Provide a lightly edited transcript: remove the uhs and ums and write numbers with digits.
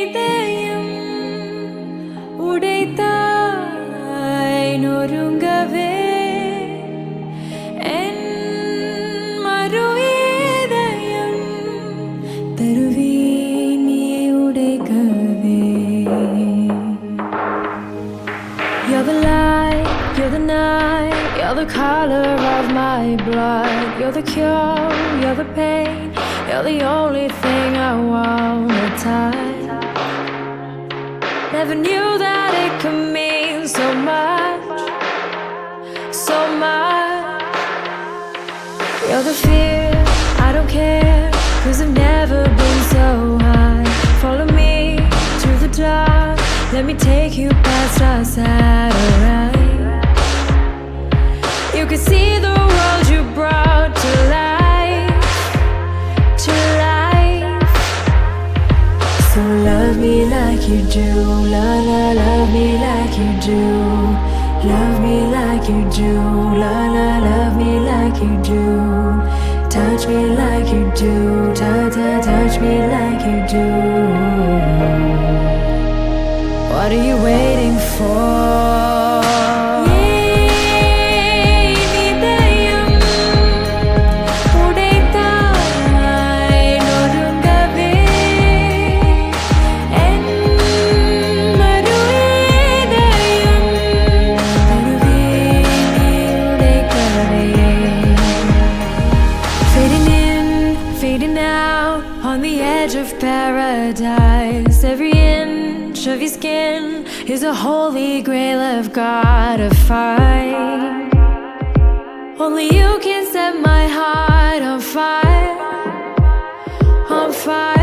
இதயம் உடைத்தாய் நொறுங்கவே என் மறு இதயம் தருவேன் நீ உடைக்கவே. You're the light, you're the night, you're the color of my blood. You're the cure, you're the pain, you're the only thing I wanna touch. Never knew that it could mean so much, so much. You're the fear, I don't care, 'cause I've never been so high. Follow me through the dark, let me take you past our satellite. You can see the world you brought to life, to life. So love me like you do, la la, love me like you do. Love me like you do, la la, love me like you do. Touch me like you do, ta ta, touch me like you do. What are you waiting for? On the edge of paradise, every inch of your skin is a holy grail I've gotta find. Only you can set my heart on fire, on fire.